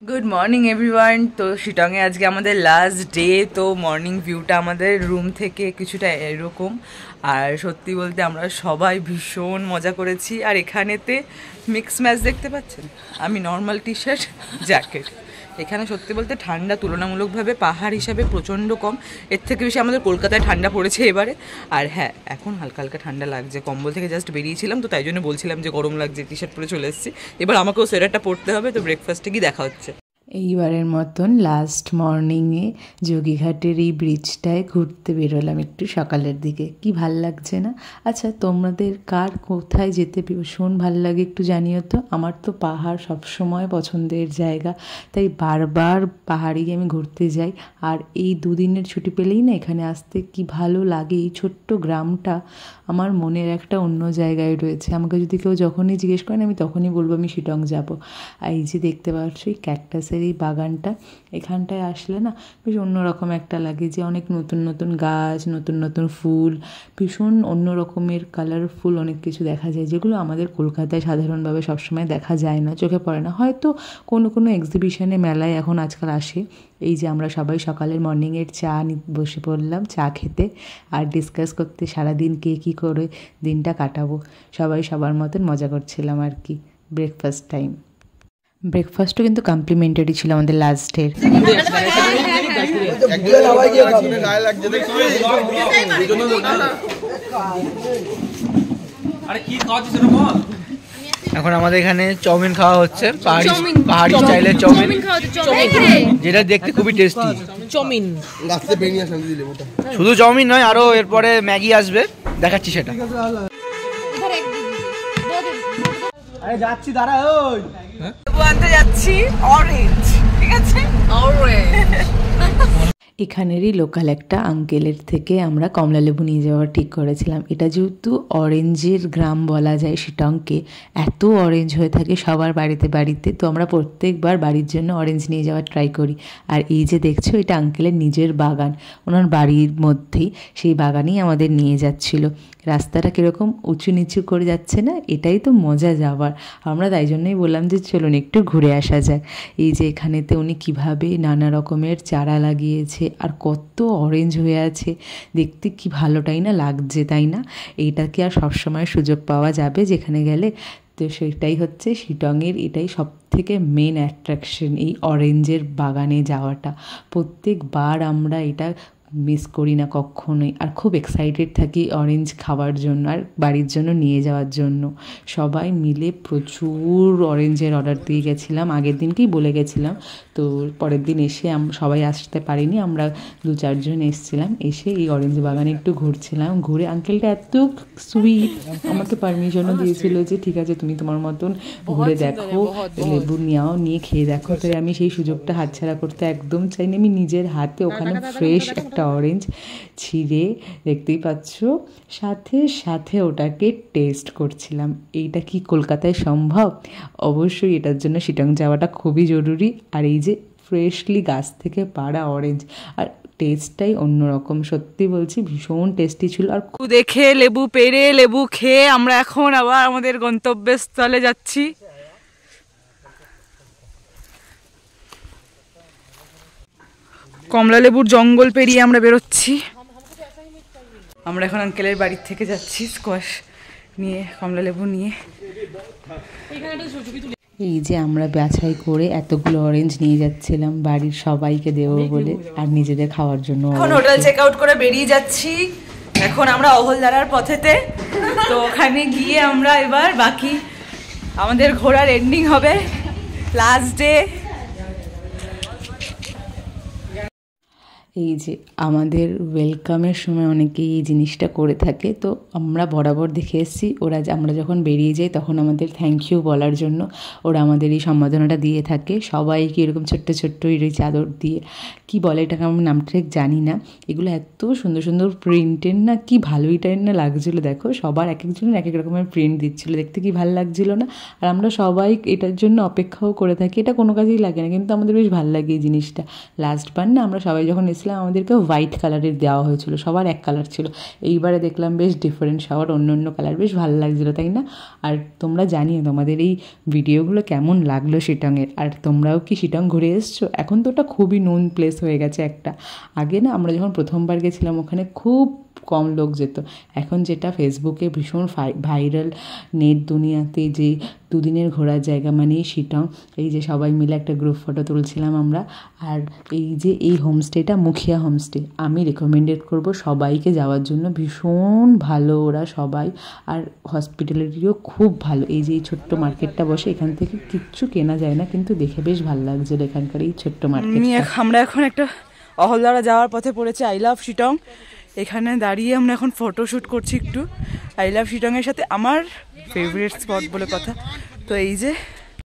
Good morning everyone. তো শিটংয়ে আজকে আমাদের লাস্ট ডে। তো মর্নিং ভিউটা আমাদের রুম থেকে কিছুটা এরকম। আর সত্যি বলতে আমরা সবাই ভীষণ মজা করেছি। আর এখানেতে মিক্স ম্যাচ দেখতে পাচ্ছেন, আমি নর্মাল টি শার্ট জ্যাকেট। এখানে সত্যি বলতে ঠান্ডা তুলনামূলকভাবে পাহাড় হিসাবে প্রচণ্ড কম। এর থেকে বেশি আমাদের কলকাতায় ঠান্ডা পড়েছে এবারে। আর হ্যাঁ, এখন হালকা হালকা ঠান্ডা লাগছে, কম্বল থেকে জাস্ট বেরিয়েছিলাম, তো তাই জন্য বলছিলাম যে গরম লাগছে, টি শার্ট পরে চলে এসেছি। এবার আমাকেও সোয়েটারটা পরতে হবে। তো ব্রেকফাস্টে কি দেখা হচ্ছে। এইবারের মতন লাস্ট মর্নিংয়ে যোগীঘাটের এই ব্রিজটায় ঘুরতে বেরোলাম একটু সকালের দিকে। কি ভাল লাগছে না? আচ্ছা, তোমাদের কার কোথায় যেতে ভীষণ ভাল লাগে একটু জানিও তো। আমার তো পাহাড় সবসময় পছন্দের জায়গা, তাই বারবার পাহাড়ে গিয়ে আমি ঘুরতে যাই। আর এই দুদিনের ছুটি পেলেই না এখানে আসতে কি ভালো লাগে। এই ছোট্ট গ্রামটা আমার মনের একটা অন্য জায়গায় রয়েছে। আমাকে যদি কেউ যখনই জিজ্ঞেস করেন আমি তখনই বলবো আমি শিটং যাব। আর এই যে দেখতে পাচ্ছ এই ক্যাকটাসের এই বাগানটা, এখানটায় আসলে না বেশ অন্যরকম একটা লাগে, যে অনেক নতুন নতুন গাছ, নতুন নতুন ফুল, ভীষণ অন্য রকমের কালারফুল অনেক কিছু দেখা যায়, যেগুলো আমাদের কলকাতায় সাধারণভাবে সবসময় দেখা যায় না, চোখে পড়ে না। হয়তো কোনো কোনো এক্সিবিশনে, মেলায় এখন আজকাল আসে। এই যে আমরা সবাই সকালের মর্নিংয়ের চা বসে পড়লাম চা খেতে আর ডিসকাস করতে সারাদিন কে কী করে দিনটা কাটাবো। সবাই সবার মতন মজা করছিলাম আর কি। ব্রেকফাস্ট টাইম, ব্রেকফাস্টও কিন্তু কমপ্লিমেন্টারি ছিল আমাদের লাস্টের। এখন আমাদের এখানে চাউমিন খাওয়া হচ্ছে, পাহাড়ি স্টাইলের চাউমিন, যেটা দেখতে খুবই টেস্টি। চাউমিন শুধু চাউমিন নয়, আরো এরপরে ম্যাগি আসবে, দেখাচ্ছি সেটা। আরে যাচ্ছি, দাঁড়া। ওই আনতে যাচ্ছি অরেঞ্জ, ঠিক আছে, অরেঞ্জ। এখানেরই লোকাল একটা আঙ্কেলের থেকে আমরা কমলালেবু নিয়ে যাওয়ার ঠিক করেছিলাম। এটা যেহেতু অরেঞ্জের গ্রাম বলা যায় শিটংকে, এত অরেঞ্জ হয়ে থাকে সবার বাড়িতে বাড়িতে, তো আমরা প্রত্যেকবার বাড়ির জন্য অরেঞ্জ নিয়ে যাওয়ার ট্রাই করি। আর এই যে দেখছো, এটা আঙ্কেলের নিজের বাগান, ওনার বাড়ির মধ্যেই সেই বাগানেই আমাদের নিয়ে যাচ্ছিল। রাস্তাটা কীরকম উঁচু নিচু করে যাচ্ছে না, এটাই তো মজা যাওয়ার। আমরা তাই জন্যই বললাম যে চলুন একটু ঘুরে আসা যাক। এই যে এখানেতে উনি কীভাবে নানা রকমের চারা লাগিয়েছে আর কত অরেঞ্জ হয়ে আছে, দেখতে কি ভালোটাই না লাগছে, তাই না? এইটাকে আর সবসময় সুযোগ পাওয়া যাবে যেখানে গেলে? তো সেটাই হচ্ছে শিটংয়ের, এটাই সব থেকে মেন অ্যাট্রাকশন, এই অরেঞ্জের বাগানে যাওয়াটা। প্রত্যেকবার আমরা এটা মিস করি না কখনোই, আর খুব এক্সাইটেড থাকি অরেঞ্জ খাওয়ার জন্য আর বাড়ির জন্য নিয়ে যাওয়ার জন্য। সবাই মিলে প্রচুর অরেঞ্জের অর্ডার দিয়ে গেছিলাম, আগের দিনকেই বলে গেছিলাম। তো পরের দিন এসে সবাই আসতে পারিনি, আমরা 2-4 জন এসেছিলাম। এসে এই অরেঞ্জ বাগানে একটু ঘুরছিলাম, ঘুরে আঙ্কেলটা এত সুইট, আমাকে পারমিশনও দিয়েছিল যে ঠিক আছে তুমি তোমার মতন ঘুরে দেখো, লেবু নিয়ে খেয়ে দেখো। তাই আমি সেই সুযোগটা হাতছাড়া করতে একদম চাইনি। আমি নিজের হাতে ওখানে ফ্রেশ একটা অরেঞ্জ ছিঁড়ে, দেখতেই পাচ্ছ, সাথে সাথে ওটাকে টেস্ট করছিলাম। এইটা কি কলকাতায় সম্ভব? অবশ্যই এটার জন্য শিটং যাওয়াটা খুবই জরুরি। আর এই যে ফ্রেশলি গাছ থেকে পাড়া অরেঞ্জ, আর টেস্টটাই অন্যরকম, সত্যি বলছি ভীষণ টেস্টি ছিল। আর দেখে লেবু পেড়ে লেবু খেয়ে আমরা এখন আবার আমাদের গন্তব্যস্থলে যাচ্ছি। কমলা লেবুর জঙ্গল পেরিয়ে আমরা বেরোচ্ছি। আমরা এখন আঙ্কেলের বাড়ির থেকে যাচ্ছি স্কোয়াশ নিয়ে, কমলা লেবু নিয়ে। এই যে আমরা বাছাই করে এতগুলো অরেঞ্জ নিয়ে যাচ্ছিলাম বাড়ির সবাইকে দেবো বলে, আর নিজেদের খাওয়ার জন্য। এখন হোটেল চেক আউট করে বেরিয়ে যাচ্ছি। এখন আমরা অহলদারার পথেতে, তো ওখানে গিয়ে আমরা এবার বাকি আমাদের ঘোরার এন্ডিং হবে, লাস্ট ডে। এই যে আমাদের ওয়েলকামের সময় অনেকেই এই জিনিসটা করে থাকে, তো আমরা বরাবর দেখে এসেছি ওরা, আমরা যখন বেরিয়ে যাই তখন আমাদের থ্যাংক ইউ বলার জন্য ওরা আমাদের এই সম্বোধনাটা দিয়ে থাকে সবাইকে, এরকম ছোট্ট ছোট্ট এই চাদর দিয়ে। কি বলে এটাকে, আমি নামটা ঠিক জানি না। এগুলো এত সুন্দর সুন্দর প্রিন্টের না, কি ভালোইটাই না লাগছিলো। দেখো সবার এক একজনের এক এক রকমের প্রিন্ট দিচ্ছিলো, দেখতে কি ভালো লাগছিলো না? আর আমরা সবাই এটার জন্য অপেক্ষাও করে থাকি। এটা কোনো কাজেই লাগে না, কিন্তু আমাদের বেশ ভালো লাগে এই জিনিসটা। লাস্টবার না আমরা সবাই যখন এসেছিলাম গেছিলাম আমাদেরকে হোয়াইট কালারের দেওয়া হয়েছিল, সবার এক কালার ছিল। এইবারে দেখলাম বেশ ডিফারেন্ট, সবার অন্য অন্য কালার, বেশ ভালো লাগছিলো, তাই না? আর তোমরা জানিও তোমাদের এই ভিডিওগুলো কেমন লাগলো শিটংয়ের, আর তোমরাও কি শিটং ঘুরে এসছো? এখন তো ওটা খুবই নোন প্লেস হয়ে গেছে একটা। আগে না আমরা যখন প্রথমবার গেছিলাম ওখানে খুব কম লোক যেত, এখন যেটা ফেসবুকে ভীষণ ভাইরাল, নেট দুনিয়াতে যে দুদিনের ঘোরার জায়গা মানে শিটং। এই যে সবাই মিলে একটা গ্রুপ ফটো তুলছিলাম আমরা। আর এই যে এই হোমস্টেটা মুখিয়া হোমস্টে, আমি রেকমেন্ডেড করব সবাইকে যাওয়ার জন্য, ভীষণ ভালো ওরা সবাই, আর হসপিটালিটিও খুব ভালো। এই যে এই ছোট্ট মার্কেটটা বসে, এখান থেকে কিচ্ছু কেনা যায় না, কিন্তু দেখে বেশ ভালো লাগছিল এখানকার এই ছোট্ট মার্কেট। আমরা এখন একটা অহলদারা যাওয়ার পথে পড়েছে আই লাভ শিটং। এখানে দাঁড়িয়ে আমরা এখন ফটোশ্যুট করছি একটু আই লাভ শিটংয়ের সাথে, আমার ফেভারিট স্পট বলে কথা। তো এই যে